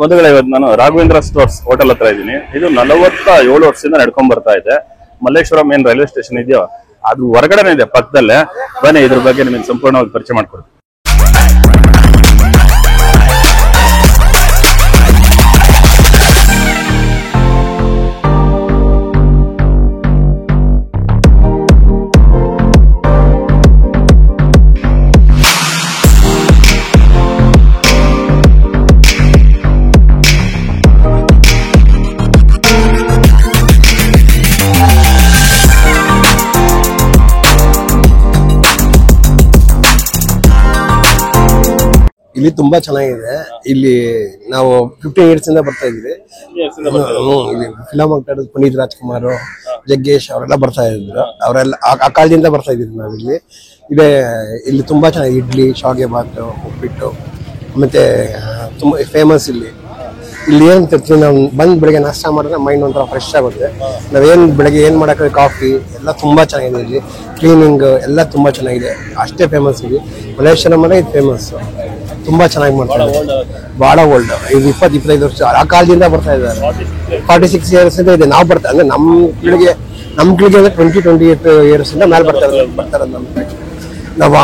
ಬಂಧುಗಳೇ, ಇವತ್ತು ನಾನು ರಾಘವೇಂದ್ರ ಸ್ಟೋರ್ಸ್ ಹೋಟೆಲ್ ಹತ್ರ ಇದ್ದೀನಿ. ಇದು 47 ವರ್ಷದಿಂದ ನಡ್ಕೊಂಡ್ ಬರ್ತಾ ಇದೆ. ಮಲ್ಲೇಶ್ವರಂ ಏನ್ ರೈಲ್ವೆ ಸ್ಟೇಷನ್ ಇದೆಯೋ ಅದು ಹೊರಗಡೆನೆ ಇದೆ, ಪಕ್ಕದಲ್ಲೇ. ಬನ್ನಿ ಇದ್ರ ಬಗ್ಗೆ ನಿಮಗೆ ಸಂಪೂರ್ಣವಾಗಿ ಪರಿಚಯ ಮಾಡ್ಕೊಡ್ತೀನಿ. ಇಲ್ಲಿ ತುಂಬಾ ಚೆನ್ನಾಗಿದೆ. ಇಲ್ಲಿ ನಾವು 15 years ಇಂದ ಬರ್ತಾ ಇದ್ವಿ. ಇಲ್ಲಿ ಫಿಲಂ ಆಕ್ಟರ್ ಪುನೀತ್ ರಾಜ್ಕುಮಾರ್, ಜಗ್ಗೇಶ್ ಅವರೆಲ್ಲ ಬರ್ತಾ ಇದ್ರು. ಅವರೆಲ್ಲ ಆ ಕಾಲದಿಂದ ಬರ್ತಾ ಇದ್ವಿ ನಾವಿಲ್ಲಿ. ಇಲ್ಲಿ ತುಂಬಾ ಚೆನ್ನಾಗಿದೆ. ಇಡ್ಲಿ, ಶಾವಿಗೆ ಬಾತ್, ಉಪ್ಪಿಟ್ಟು ಮತ್ತೆ ತುಂಬಾ ಫೇಮಸ್. ಇಲ್ಲಿ ಏನ್ ತರ್ತೀವಿ ನಾವು, ಬಂದ್ ಬೆಳಿಗ್ಗೆ ನಾಷ್ಟ ಮಾಡಿದ್ರೆ ಮೈಂಡ್ ಒಂಥರ ಫ್ರೆಶ್ ಆಗುತ್ತೆ. ನಾವೇನ್ ಬೆಳಗ್ಗೆ ಏನ್ ಮಾಡಕ್ಕೆ ಕಾಫಿ ಎಲ್ಲ ತುಂಬಾ ಚೆನ್ನಾಗಿದೆ. ಇಲ್ಲಿ ಕ್ಲೀನಿಂಗ್ ಎಲ್ಲ ತುಂಬಾ ಚೆನ್ನಾಗಿದೆ. ಅಷ್ಟೇ ಫೇಮಸ್. ಇಲ್ಲಿ ಮಲ್ಲೇಶ್ವರಂ ಅಂದ್ರೆ ಇದು ಫೇಮಸ್. ತುಂಬಾ ಚೆನ್ನಾಗಿ ಮಾಡ್ತಾರೆ. ಬಹಳ ಓಲ್ಡ್. ಇದು 20-25 ವರ್ಷ ಆ ಕಾಲದಿಂದ ಬರ್ತಾ ಇದ್ದಾರೆ. 46 years ಇಂದ ಇದೆ. ನಾವು ಬರ್ತಾ ಅಂದ್ರೆ ನಮ್ಮ ಪೀಳಿಗೆ ಅಂದ್ರೆ 20-28 years ಇಂದ ಮೇಲೆ ಬರ್ತಾರೆ ನಾವು ನಮ್ಮ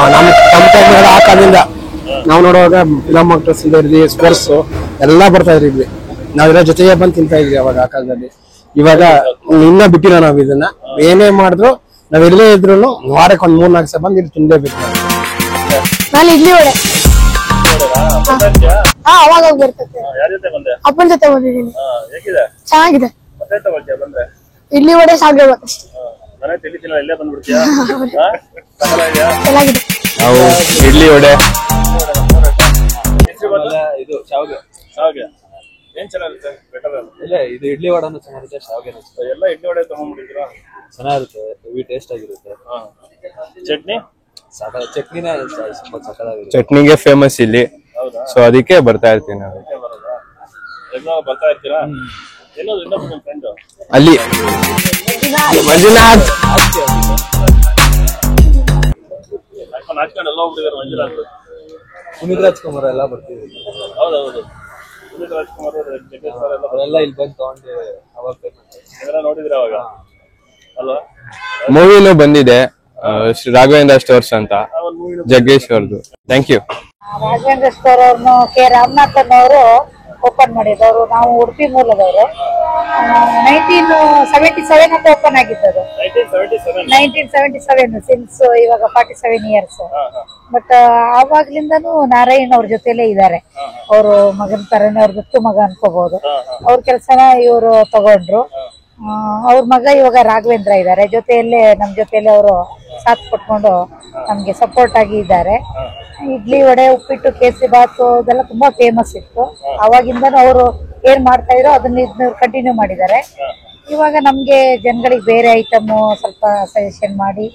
ಆ ಕಾಲದಿಂದ ನಾವು ನೋಡುವಾಗ ಫಿಲಂ ಆಕ್ಟರ್ಸ್ ಇಂದ ಇರ್ಲಿ, ಸ್ಪೋರ್ಟ್ಸ್ ಎಲ್ಲ ಬರ್ತಾ ಇದ್ರಿ. ಇಲ್ಲಿ ನಾವೆಲ್ಲ ಜೊತೆಗೆ ಬಂದು ತಿಂತಾ ಇದ್ವಿ ಅವಾಗ ಆ ಕಾಲದಲ್ಲಿ. ಇವಾಗ ಇನ್ನ ಬಿಟ್ಟಿಲ್ಲ ನಾವು ಇದನ್ನ. ಏನೇ ಮಾಡಿದ್ರು ನಾವೆಲ್ಲೇ ಇದ್ರು ವಾರಕ್ಕೆ 1-3-4 ಸಲ ಬಂದು ಇಲ್ಲಿ ತಿನ್ಲೇಬೇಕು. ನಾನು ಇಡ್ಲಿ ವಡೆ ಅವಾಗ ಬರ್ತದೆ. ಅಪ್ಪನ ಜೊತೆ ಬಂದಿದ್ದೀನಿ. ಚೆನ್ನಾಗಿದೆ. ಇಡ್ಲಿ ವಡೆ ಶಾವಿಗೆ ಬಾತ್ ಚೆನ್ನಾಗಿದೆ. ನಾವು ಇಡ್ಲಿ ವಡೆ ಇದು ಇಡ್ಲಿ ವಡನು ಚೆನ್ನಾಗಿರುತ್ತೆ, ಶಾವಿಗೆ ಎಲ್ಲ ಇಡ್ಲಿ ವಡೆ ತಗೊಂಡ್ಬಿಟ್ಟಿದ್ದೀರಾ? ಚೆನ್ನಾಗಿರುತ್ತೆ, ಹೆವಿ ಟೇಸ್ಟ್ ಆಗಿರುತ್ತೆ. ಚಟ್ನಿ ಚಟ್ನಿನೇ ಸ್ವಲ್ಪ ಸಕ್ಕತ್ತಾಗಿರುತ್ತೆ. ಚಟ್ನಿಗೆ ಫೇಮಸ್ ಇಲ್ಲಿ, ಸೊ ಅದಕ್ಕೆ ಬರ್ತಾ ಇರ್ತೀವಿ ನಾವು. ಬರ್ತಾ ಇರ್ತೀರಾ? ಅಲ್ಲಿ ಮಂಜುನಾಥ್ ಪುನೀತ್ ರಾಜ್ಕುಮಾರ್ ಎಲ್ಲ ಬರ್ತೀವಿ. ಹೌದೌದು, ಪುನೀತ್ ರಾಜ್ಕುಮಾರ್ ಅವರೆಲ್ಲ ಇಲ್ಲಿ ಬಂದು ತಗೊಂಡು ಅವಾಗ ನೋಡಿದ್ರೆ ಅವಾಗ ಅಲ್ವಾ? ಮೂವಿನೂ ಬಂದಿದೆ, ರಾಘವೇಂದ್ರ ಸ್ಟೋರ್ಸ್ ಅಂತ, ಜಗ್ಗೇಶ್ ಅವ್ರದ್ದು. Thank you. ರಾಘವೇಂದ್ರ ಸ್ಟೋರ್ ಅವ್ರನ್ನು ಕೆ ರಾಮನಾಥನ್ ಅವರು ಓಪನ್ ಮಾಡಿದವರು. ನಾವು ಉಡುಪಿ ಮೂಲದವರು. 1977 ಅಂತ ಓಪನ್ ಆಗಿದ್ದದು. 1977 ಸಿನ್ಸ್ ಇವಾಗ 47 years. ಬಟ್ ಆವಾಗ್ಲಿಂದಾನು ನಾರಾಯಣ್ ಅವ್ರ ಜೊತೆಲೇ ಇದ್ದಾರೆ. ಅವರು ಮಗನ ತರನೇ, ಅವ್ರ ದತ್ತು ಮಗ ಅನ್ಕೋಬಹುದು. ಅವ್ರ ಕೆಲ್ಸನ ಇವರು ತಗೊಂಡ್ರು. ಅವ್ರ ಮಗ ಇವಾಗ ರಾಘವೇಂದ್ರ ಇದ್ದಾರೆ. ಜೊತೆಯಲ್ಲೇ ನಮ್ ಜೊತೆಯಲ್ಲೇ ಅವರು ಸಾಥ್ ಕೊಟ್ಕೊಂಡು ನಮ್ಗೆ ಸಪೋರ್ಟ್ ಆಗಿ ಇದ್ದಾರೆ. ಇಡ್ಲಿ ವಡೆ, ಉಪ್ಪಿಟ್ಟು, ಕೇಸರಿ ಬಾತ್ ಇದೆಲ್ಲ ತುಂಬಾ ಫೇಮಸ್ ಇತ್ತು. ಅವಾಗಿಂದನೂ ಅವರು ಏನ್ ಮಾಡ್ತಾ ಇದ್ರು ಅದನ್ನ ಕಂಟಿನ್ಯೂ ಮಾಡಿದ್ದಾರೆ. ಇವಾಗ ನಮ್ಗೆ ಜನಗಳಿಗೆ ಬೇರೆ ಐಟಮ್ ಸ್ವಲ್ಪ ಸಜೆಷನ್ ಮಾಡಿ,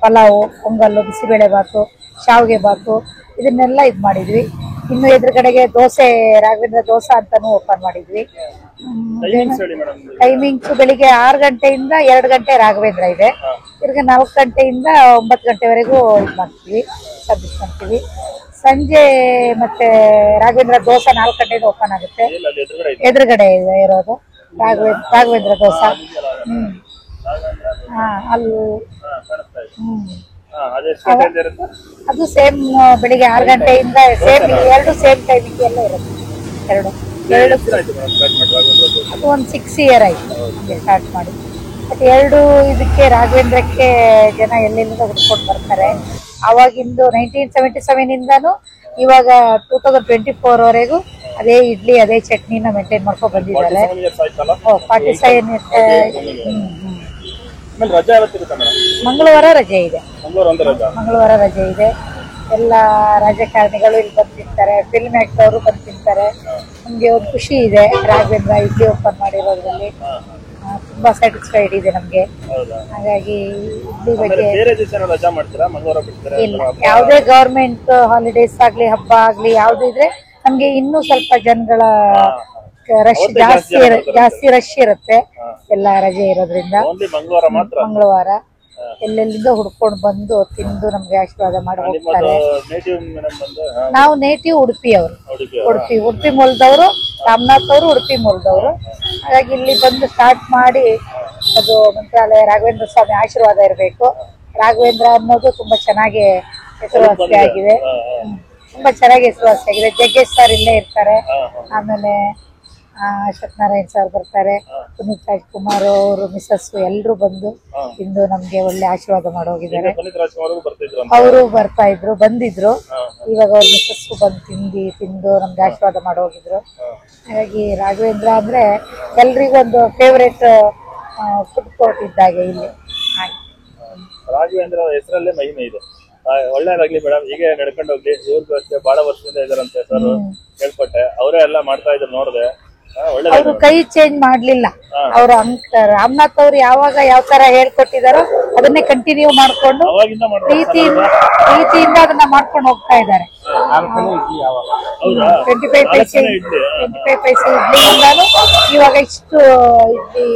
ಪಲಾವು, ಪೊಂಗಲ್ಲು, ಬಿಸಿಬೇಳೆ ಬಾತು, ಶಾವಿಗೆ ಬಾತು ಇದನ್ನೆಲ್ಲ ಮಾಡಿದ್ವಿ. ಇನ್ನು ಎದುರುಗಡೆಗೆ ದೋಸೆ, ರಾಘವೇಂದ್ರ ದೋಸೆ ಅಂತಾನು ಓಪನ್ ಮಾಡಿದ್ವಿ. ಟೈಮಿಂಗ್ಸ್ ಬೆಳಿಗ್ಗೆ 6 ಗಂಟೆಯಿಂದ 2 ಗಂಟೆ ರಾಘವೇಂದ್ರ ಇದೆ. ತಿರ್ಗ 4 ಗಂಟೆಯಿಂದ 9 ಗಂಟೆವರೆಗೂ ಇದು ಮಾಡ್ತೀವಿ, ಸರ್ವಿಸ್ ಮಾಡ್ತೀವಿ. ಸಂಜೆ ಮತ್ತೆ ರಾಘವೇಂದ್ರ ದೋಸೆ 4 ಗಂಟೆಯಿಂದ ಓಪನ್ ಆಗುತ್ತೆ. ಎದುರುಗಡೆ ಇರೋದು ರಾಘವೇಂದ್ರ ದೋಸೆ. ಅಲ್ಲಿ ಅದು ಸೇಮ್ ಬೆಳಿಗ್ಗೆ 6 ಗಂಟೆಯಿಂದ ಸೇಮ್, ಎರಡು ಸೇಮ್ ಟೈಮಿಂಗ್ ಎಲ್ಲ ಇರುತ್ತೆ. ಅದು ಒಂದು 6 year ಆಯ್ತು ಸ್ಟಾರ್ಟ್ ಮಾಡಿ. ಮತ್ತೆ ಎರಡು ಇದಕ್ಕೆ ರಾಘವೇಂದ್ರಕ್ಕೆ ಜನ ಎಲ್ಲೆಲ್ಲಿಂದ ಹುಡ್ಕೊಂಡು ಬರ್ತಾರೆ. ಅವಾಗಿಂದು 1977 ಇಂದಾನು ಇವಾಗ 2024 ವರೆಗೂ ಅದೇ ಇಡ್ಲಿ, ಅದೇ ಚಟ್ನಿನ ಮೇಂಟೈನ್ ಮಾಡ್ಕೊಂಡು ಬಂದಿದ್ದಾರೆ. 47 ಮಂಗಳವಾರ ರಜೆ ಇದೆ. ಮಂಗಳವಾರ ರಜೆ ಇದೆ. ಎಲ್ಲ ರಾಜಕಾರಣಿಗಳು ಇಲ್ಲಿ ಬಂದು ತಿಂತಾರೆ, ಫಿಲ್ಮ್ ಆಕ್ಟರ್ ಬಂದು ತಿಂತಾರೆ. ನಮ್ಗೆ ಒಂದು ಖುಷಿ ಇದೆ ರಾಘವೇಂದ್ರ ಇಡ್ಲಿ ಓಪನ್ ಮಾಡಿರೋದ್ರಲ್ಲಿ. ತುಂಬಾ ಸ್ಯಾಟಿಸ್ಫೈಡ್ ಇದೆ ನಮ್ಗೆ. ಹಾಗಾಗಿ ಇಡ್ಲಿ ಬಗ್ಗೆ ಇಲ್ಲ, ಯಾವುದೇ ಗವರ್ಮೆಂಟ್ ಹಾಲಿಡೇಸ್ ಆಗ್ಲಿ, ಹಬ್ಬ ಆಗ್ಲಿ ಯಾವ್ದು ಇದ್ರೆ ನಮ್ಗೆ ಇನ್ನೂ ಸ್ವಲ್ಪ ಜನಗಳ ರಶ್ ಜಾಸ್ತಿ ರಶ್ ಇರುತ್ತೆ. ಎಲ್ಲ ರಜೆ ಇರೋದ್ರಿಂದ ಮಂಗಳವಾರ ಎಲ್ಲೆಲ್ಲಿಂದ ಹುಡ್ಕೊಂಡು ಬಂದು ತಿಂದು ನಮ್ಗೆ ಆಶೀರ್ವಾದ ಮಾಡಿ ಹೋಗ್ತಾರೆ. ನೇಟಿವ್ ಮೇಡಮ್ ಬಂದು ನಾವು ನೇಟಿವ್ ಉಡುಪಿ ಅವರು, ಉಡುಪಿ ಮೂಲದವರು, ರಾಮನಾಥ್ ಅವರು ಉಡುಪಿ ಮೂಲದವರು. ಹಾಗಾಗಿ ಇಲ್ಲಿ ಬಂದು ಸ್ಟಾರ್ಟ್ ಮಾಡಿ ಅದು ಮಂತ್ರಾಲಯ ರಾಘವೇಂದ್ರ ಸ್ವಾಮಿ ಆಶೀರ್ವಾದ ಇರಬೇಕು. ರಾಘವೇಂದ್ರ ಅನ್ನೋದು ತುಂಬಾ ಚೆನ್ನಾಗಿ ಹೆಸರುವಾಸಿಯಾಗಿದೆ, ತುಂಬಾ ಚೆನ್ನಾಗಿ ಹೆಸರುವಾಸಿಯಾಗಿದೆ. ಜಗ್ಗೇಶ್ ಸರ್ ಇಲ್ಲೇ ಇರ್ತಾರೆ, ಆಮೇಲೆ ಸತ್ಯನಾರಾಯಣ್ ಸರ್ ಬರ್ತಾರೆ, ಪುನೀತ್ ರಾಜ್ಕುಮಾರ್ ಅವರು ಮಿಸಸ್ ಎಲ್ಲರೂ ಬಂದು ಇಂದು ನಮ್ಗೆ ಒಳ್ಳೆ ಆಶೀರ್ವಾದ ಮಾಡೋಗಿದ್ದಾರೆ. ಅವರು ಬರ್ತಾ ಇದ್ರು, ಬಂದಿದ್ರು. ಇವಾಗ ಅವ್ರ ಮಿಸಸ್ ಬಂದು ತಿಂದು ನಮ್ಗೆ ಆಶೀರ್ವಾದ ಮಾಡೋಗಿದ್ರು. ಹಾಗಾಗಿ ರಾಘವೇಂದ್ರ ಅಂದ್ರೆ ಎಲ್ರಿಗೂ ಒಂದು ಫೇವ್ರೇಟ್ ಫುಡ್ ಕೋರ್ಟ್ ಇದ್ದಾಗೆ ಇಲ್ಲಿ. ರಾಘವೇಂದ್ರ ಹೆಸರಲ್ಲೇ ಮಹಿಮೆ ಇದೆ. ಒಳ್ಳೇದಾಗ್ಲಿ ಮೇಡಮ್, ಹೀಗೆ ನಡ್ಕೊಂಡು ಹೋಗ್ಲಿ. ಇವ್ರಿಗೂ ಅಷ್ಟೇ ಬಹಳ ವರ್ಷದಿಂದ ಇದಾರಂತೆ ಸರ್, ಕೇಳ್ಪಟ್ಟೆ. ಅವರೇ ಎಲ್ಲ ಮಾಡ್ತಾ ಇದ್ರು, ನೋಡಿದೆ. ಅವರು ಕೈ ಚೇಂಜ್ ಮಾಡ್ಲಿಲ್ಲ. ಅವರು ರಾಮನಾಥ್ ಅವ್ರು ಯಾವಾಗ ಯಾವ ತರ ಹೇಳ್ಕೊಟ್ಟಿದಾರೋ ಅದನ್ನೇ ಕಂಟಿನ್ಯೂ ಮಾಡ್ಕೊಂಡು ಪ್ರೀತಿಯಿಂದ ಅದನ್ನ ಮಾಡ್ಕೊಂಡು ಹೋಗ್ತಾ ಇದ್ದಾರೆ. 25 ಪೈಸೆ ಇಡ್ಲಿಯಿಂದಾನು ಇವಾಗ ಇಷ್ಟು ಇಡ್ಲಿ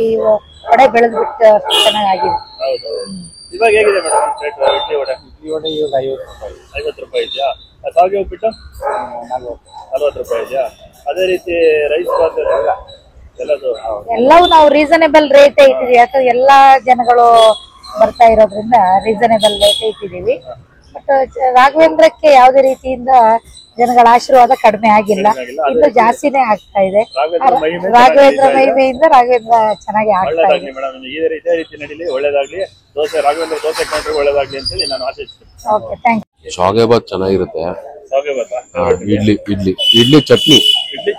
ವಡೆ ಬೆಳೆದ್ಬಿಟ್ಟು ಚೆನ್ನಾಗಿದೆ. ಇವಾಗ ಹೇಗಿದೆ ಮೇಡಮ್ ಇಡ್ಲಿ ವಡೆ? ಇಡ್ಲಿ ವಡೆ ಇವಾಗ 50 ರೂಪಾಯಿ ಇದೆಯಾ? ಸಾವಿಗೆ ಉಪ್ಪಿಟ್ಟು 40 ರೂಪಾಯಿ ಇದೆಯಾ? ಅದೇ ರೀತಿ ರೈಸ್ ಬಾತ್ ಎಲ್ಲವೂ ನಾವು ರೀಸನೇಬಲ್ ರೇಟ್ ಇಟ್ಟಿದೀವಿ. ಯಾಕಂದ್ರೆ ಎಲ್ಲಾ ಜನಗಳು ಬರ್ತಾ ಇರೋದ್ರಿಂದ ರೀಸನೇಬಲ್ ರೇಟ್ ಇಟ್ಟಿದೀವಿ. ಬಟ್ ರಾಘವೇಂದ್ರಕ್ಕೆ ಯಾವುದೇ ರೀತಿಯಿಂದ ಜನಗಳ ಆಶೀರ್ವಾದ ಕಡಿಮೆ ಆಗಿಲ್ಲ, ಇನ್ನು ಜಾಸ್ತಿನೇ ಆಗ್ತಾ ಇದೆ. ರಾಘವೇಂದ್ರ ಮಹಿಮೆಯಿಂದ ರಾಘವೇಂದ್ರ ಚೆನ್ನಾಗಿ ಆಗ್ತಾ ಇದೆ. ಇದೇ ರೀತಿ ನಡೀಲಿ, ಒಳ್ಳೇದಾಗ್ಲಿ. ದೋಸೆ ರಾಘವೇಂದ್ರ ದೋಸೆ ಕೌಂಟ್ರಿ ಒಳ್ಳೇದಾಗ್ಲಿ ಅಂತ ನಾನು ಆಶಿಸ್ತೀನಿ. Okay, thank you. ಶಾವಿಗೆ ಚೆನ್ನಾಗಿರುತ್ತೆ. ಇಡ್ಲಿ ಇಡ್ಲಿ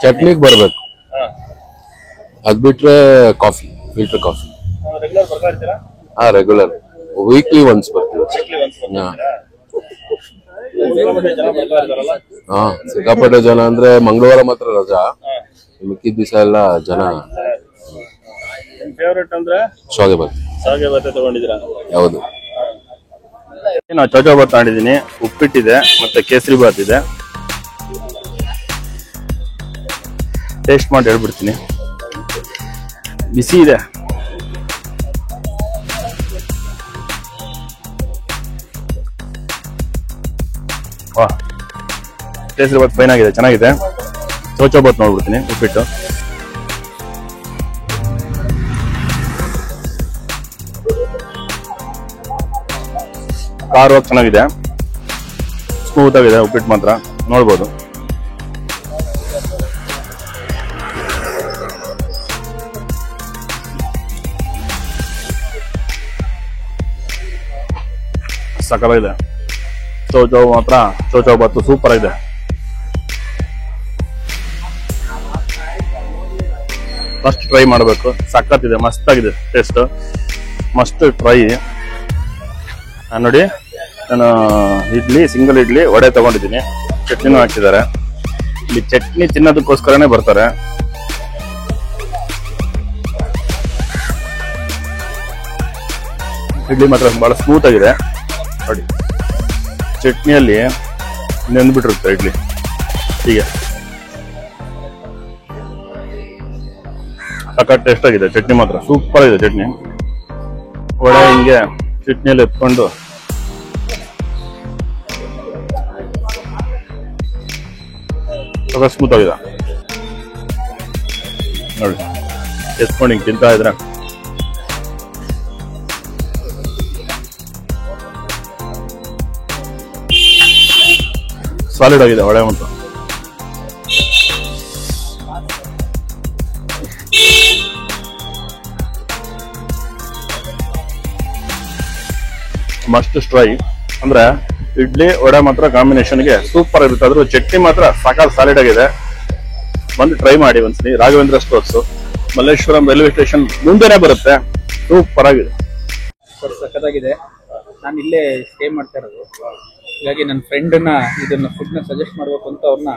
ಚಟ್ನಿಗೆ ಬರ್ಬೇಕು. ಅದ್ ಬಿಟ್ರೆ ಕಾಫಿ, ಫಿಲ್ಟರ್ ಕಾಫಿ. ರೆಗ್ಯುಲರ್ ಬರ್ತಾ ಇರ್ತೀರಾ? ರೆಗ್ಯುಲರ್, ವೀಕ್ಲಿ ಒನ್ಸ್ ಬರ್ತೀವಿ. ಸಿಕ್ಕಾಪಟ್ಟೆ ಜನ ಅಂದ್ರೆ ಮಂಗಳವಾರ ಮಾತ್ರ ರಜಾ, ಮಿಕ್ಕಿದ ದಿವಸ ಎಲ್ಲ ಜನ. ಫೇವರೇಟ್ ಅಂದ್ರೆ ಶಾವಿಗೆ ಬಾತ್ ತಗೊಂಡಿದ್ದೀರಾ? ಯಾವುದು? ನಾವು ಚೌಚೌ ಬಾತ್ ಮಾಡಿದೀನಿ, ಉಪ್ಪಿಟ್ಟಿದೆ ಮತ್ತೆ ಕೇಸರಿ ಬಾತ್ ಇದೆ. ಟೇಸ್ಟ್ ಮಾಡಿ ಹೇಳ್ಬಿಡ್ತೀನಿ. ಬಿಸಿ ಇದೆ. ವಾ, ಕೇಸರಿ ಬಾತ್ ಫೈನ್ ಆಗಿದೆ, ಚೆನ್ನಾಗಿದೆ. ಚೌಚೌ ಬಾತ್ ನೋಡ್ಬಿಡ್ತೀನಿ. ಉಪ್ಪಿಟ್ಟು ಖಾರವಾಗಿ ಚೆನ್ನಾಗಿದೆ, ಸ್ಮೂತ್ ಆಗಿದೆ. ಉಪ್ಪಿಟ್ಟು ಮಾತ್ರ ನೋಡ್ಬೋದು. ಸಕಲಾಗಿದೆ. ಚೌಚೌ ಮಾತ್ರ, ಚೌಚೌ ಬಾತು ಸೂಪರ್ ಆಗಿದೆ. ಫಸ್ಟ್ ಟ್ರೈ ಮಾಡಬೇಕು, ಸಖತ್ತಿದೆ, ಮಸ್ತ್ ಆಗಿದೆ ಟೇಸ್ಟ್. Must try. ನೋಡಿ, ನಾನು ಸಿಂಗಲ್ ಇಡ್ಲಿ ವಡೆ ತಗೊಂಡಿದ್ದೀನಿ, ಚಟ್ನಿನೂ ಹಾಕಿದ್ದಾರೆ. ಇಲ್ಲಿ ಚಟ್ನಿ ತಿನ್ನೋದಕ್ಕೋಸ್ಕರನೇ ಬರ್ತಾರೆ. ಇಡ್ಲಿ ಮಾತ್ರ ಬಹಳ ಸ್ಮೂತ್ ಆಗಿದೆ ನೋಡಿ. ಚಟ್ನಿಯಲ್ಲಿ ನೆಂದ್ಬಿಟ್ಟಿರುತ್ತೆ ಇಡ್ಲಿ. ಹೀಗೆ ಸಖತ್ ಟೇಸ್ಟ್ ಆಗಿದೆ. ಚಟ್ನಿ ಮಾತ್ರ ಸೂಪರ್ ಆಗಿದೆ. ಚಟ್ನಿ ವಡೆ ಹಿಂಗೆ ಚಟ್ನಿಯಲ್ಲಿ ಎತ್ಕೊಂಡು ಸಖತ್ ಸ್ಮೂತ್ ಆಗಿದೆ ನೋಡಿ. ಎತ್ಕೊಂಡು ಹಿಂಗೆ ತಿಂತಾ ಇದ್ರೆ ಸಾಲಿಡ್ ಆಗಿದೆ ವಡೆ ಮಾತ್ರ. Must try. ಅಂದ್ರೆ ಇಡ್ಲಿ ವಡೆ ಮಾತ್ರ ಕಾಂಬಿನೇಷನ್ಗೆ ಸೂಪರ್ ಇರುತ್ತೆ. ಅದ್ರ ಚಟ್ನಿ ಮಾತ್ರ ಸಾಕಾಗಿ ಸಾಲಿಡ್ ಆಗಿದೆ. ಬಂದು ಟ್ರೈ ಮಾಡಿ ಒಂದ್ಸಲಿ. Raghavendra stores, Malleshwaram railway station ಮುಂದೆನೆ ಬರುತ್ತೆ. ಸೂಪರ್ ಆಗಿದೆ, ಸಖತ್ತಾಗಿದೆ. ನಾನು ಇಲ್ಲೇ ಸ್ಟೇ ಮಾಡ್ತಾ ಇರೋದು, ಹೀಗಾಗಿ ನನ್ನ ಫ್ರೆಂಡ್ನ ಇದನ್ನ ಫುಡ್ ನ ಸಜೆಸ್ಟ್ ಮಾಡ್ಬೇಕು ಅಂತ ಅವ್ರನ್ನ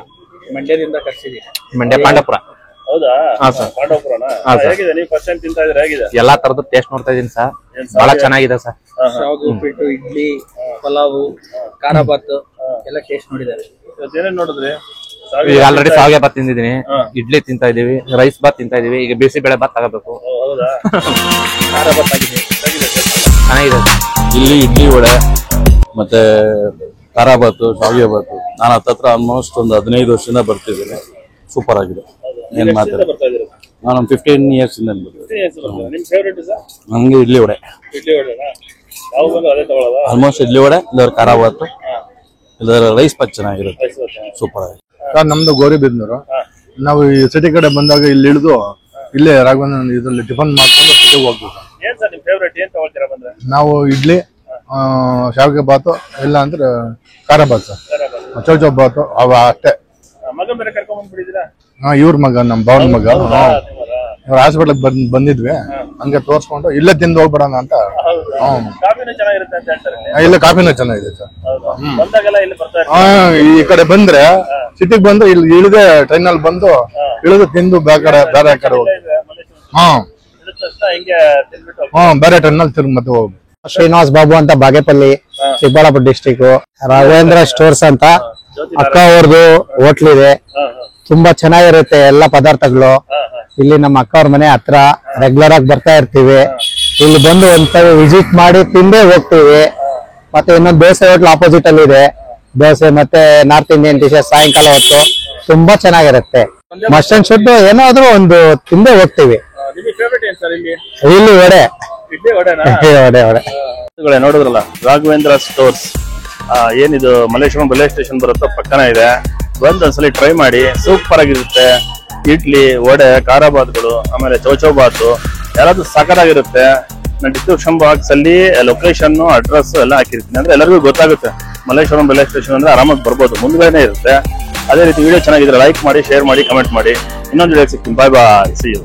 ಮಂಡ್ಯದಿಂದ ಕರ್ಸಿದೀನಿ. ಮಂಡ್ಯ ಪಾಂಡಪುರ. ಹೌದಾ? ಪಾಂಡವಪುರನಾ? ಹೇಗಿದೆ? ನೀವು ಫಸ್ಟ್ ಟೈಮ್ ತಿಂತಾ ಇದ್ರೆ ಹೇಗಿದೆ? ಎಲ್ಲಾ ತರದ್ದು ಟೇಸ್ಟ್ ನೋಡ್ತಾ ಇದೀನಿ ಸರ್, ಬಹಳ ಚೆನ್ನಾಗಿದೆ ಸರ್. ಶಾವಿಗೆ ಉಪ್ಪಿಟ್ಟು, ಇಡ್ಲಿ, ಪಲಾವು, ಖಾರ ಬಾತ್ ಎಲ್ಲ ಟೇಸ್ಟ್ ನೋಡಿದ್ದಾರೆ. ಏನೇನ್ ನೋಡಿದ್ರಿ? ಆಲ್ರೆಡಿ ಶಾವಿಗೆ ಬಾತ್ ತಿಂದಿದ್ದೀನಿ, ಇಡ್ಲಿ ತಿಂತಾ ಇದೀವಿ, ರೈಸ್ ಬಾತ್ ತಿಂತಾ ಇದೀವಿ. ಈಗ ಬಿಸಿ ಬೇಳೆ ಬಾತ್ ತಗೋಬೇಕು. ಹೌದಾ? ಖಾರ ಬಾತ್ ಆಗಿದೆ. ಚೆನ್ನಾಗಿದೆ ಚೆನ್ನಾಗಿದೆ. ಇಲ್ಲಿ ಇಡ್ಲಿ ವಡೆ ಮತ್ತೆ ಖಾರಾಬಾತು, ಶಾವಿಗೆ ಬಾತು ನಾನು ಹತ್ತತ್ರ ಆಲ್ಮೋಸ್ಟ್ ಒಂದು 15 ವರ್ಷದಿಂದ ಬರ್ತಿದ್ದೀನಿ. ಸೂಪರ್ ಆಗಿದೆ. ಏನ್ ಮಾತಾಡ ನಾನು 15 years ಇಂದ ನಮ್ಗೆ ಇಡ್ಲಿ ವಡೆ ಆಲ್ಮೋಸ್ಟ್ ಇಡ್ಲಿ ವಡೆ ಇಲ್ಲರ ಖಾರಾಬಾತು ಇಲ್ಲರ ರೈಸ್ ಪಚ್ ಚೆನ್ನಾಗಿರುತ್ತೆ. ಸೂಪರ್ ಆಗಿದೆ. ನಮ್ದು ಗೌರಿಬಿದನೂರು. ನಾವು ಈ ಸಿಟಿ ಕಡೆ ಬಂದಾಗ ಇಲ್ಲಿ ಇಳಿದು ಇಲ್ಲೇ ರಾಘವೇಂದ್ರ ಇದರಲ್ಲಿ ಟಿಫನ್ ಮಾಡ್ಕೊಂಡು ಸಿಟಿಗೆ ಹೋಗ್ಬೇಕು. ನಾವು ಇಡ್ಲಿ, ಶಾವಿಗೆ ಬಾತು, ಇಲ್ಲ ಅಂದ್ರೆ ಖಾರ ಬಾತು, ಚೌಚೌ ಬಾತು ಅವ ಅಷ್ಟೇ. ಇವ್ರ ಮಗ, ನಮ್ಮ ಭಾವನ ಮಗ. ಇವ್ರ ಹಾಸ್ಪಿಟಲ್ ಬಂದಿದ್ವಿ, ಹಂಗೆ ತೋರ್ಸ್ಕೊಂಡು ಇಲ್ಲೇ ತಿಂದು ಹೋಗ್ಬಿಡೋಣ ಅಂತ. ಇಲ್ಲ ಕಾಫಿನೂ ಚೆನ್ನಾಗಿದೆ ಸರ್. ಈ ಕಡೆ ಬಂದ್ರೆ ಸಿಟಿಗೆ ಬಂದು ಇಲ್ಲಿ ಇಳಿದೆ ಟ್ರೈನಲ್ಲಿ ಬಂದು ಇಳಿದು ತಿಂದು ಬೇರೆ ಕಡೆ ಹೋಗಿ ಬೇರೆ ಟ್ರೈನಲ್ಲಿ ತಿರುಗಿ ಮತ್ತೆ ಹೋಗಿ. ಶ್ರೀನಿವಾಸ್ ಬಾಬು ಅಂತ ಬಾಗೇಪಲ್ಲಿ, ಚಿಕ್ಕಬಳ್ಳಾಪುರ ಡಿಸ್ಟಿಕ್. ರಾಘವೇಂದ್ರ ಸ್ಟೋರ್ಸ್ ಅಂತ ಅಕ್ಕ ಅವ್ರದ್ದು ಹೋಟ್ಲ್ ಇದೆ. ತುಂಬಾ ಚೆನ್ನಾಗಿರುತ್ತೆ ಎಲ್ಲ ಪದಾರ್ಥಗಳು. ಇಲ್ಲಿ ನಮ್ಮ ಅಕ್ಕ ಅವ್ರ ಮನೆ ಹತ್ರ ರೆಗ್ಯುಲರ್ ಆಗಿ ಬರ್ತಾ ಇರ್ತೀವಿ. ಇಲ್ಲಿ ಬಂದು ಒಂದ್ಸರಿ ವಿಸಿಟ್ ಮಾಡಿ ತಿಂದೇ ಹೋಗ್ತೀವಿ. ಮತ್ತೆ ಇನ್ನೊಂದು ದೋಸೆ ಹೋಟ್ಲ್ ಆಪೋಸಿಟ್ ಅಲ್ಲಿ ಇದೆ. ದೋಸೆ ಮತ್ತೆ ನಾರ್ತ್ ಇಂಡಿಯನ್ ಡಿಶಸ್ ಸಾಯಂಕಾಲ ಹೊತ್ತು ತುಂಬಾ ಚೆನ್ನಾಗಿರುತ್ತೆ. ಮಸ್ಟನ್ ಶುಡ್ ಏನಾದ್ರೂ ಒಂದು ತಿಂದೇ ಹೋಗ್ತೀವಿ. ಇಲ್ಲಿ ವಡೆ ನೋಡಿದ್ರಲ್ಲ, ರಾಘವೇಂದ್ರ ಸ್ಟೋರ್ಸ್ ಏನಿದು ಮಲ್ಲೇಶ್ವರಂ ರೈಲ್ವೆ ಸ್ಟೇಷನ್ ಬರುತ್ತೋ ಪಕ್ಕನ ಇದೆ. ಒಂದ್ಸಲಿ ಟ್ರೈ ಮಾಡಿ, ಸೂಪರ್ ಆಗಿರುತ್ತೆ. ಇಡ್ಲಿ, ವಡೆ, ಖಾರಾಬಾತ್ಗಳು, ಆಮೇಲೆ ಚೌಚೌ ಬಾತು ಯಾರಾದ್ರೂ ಸಾಕಾಗಿರುತ್ತೆ. ನಾನು ಡಿಸ್ಕ್ರಿಪ್ಷನ್ ಬಾಕ್ಸ್ ಅಲ್ಲಿ ಲೊಕೇಶನ್, ಅಡ್ರೆಸ್ ಎಲ್ಲ ಹಾಕಿರ್ತೀನಿ. ಅಂದ್ರೆ ಎಲ್ಲರಿಗೂ ಗೊತ್ತಾಗುತ್ತೆ ಮಲ್ಲೇಶ್ವರಂ ರೈಲ್ವೆ ಸ್ಟೇಷನ್ ಅಂದ್ರೆ ಆರಾಮಾಗಿ ಬರ್ಬೋದು, ಮುಂದ್ಗಡೆನೆ ಇರುತ್ತೆ. ಅದೇ ರೀತಿ ವಿಡಿಯೋ ಚೆನ್ನಾಗಿದ್ರೆ ಲೈಕ್ ಮಾಡಿ, ಶೇರ್ ಮಾಡಿ, ಕಮೆಂಟ್ ಮಾಡಿ. ಇನ್ನೊಂದು ವಿಡಿಯೋ ಸಿಗ್ತೀನಿ. ಬಾಯ್ ಬಾಯ್, ಸಿ ಯು.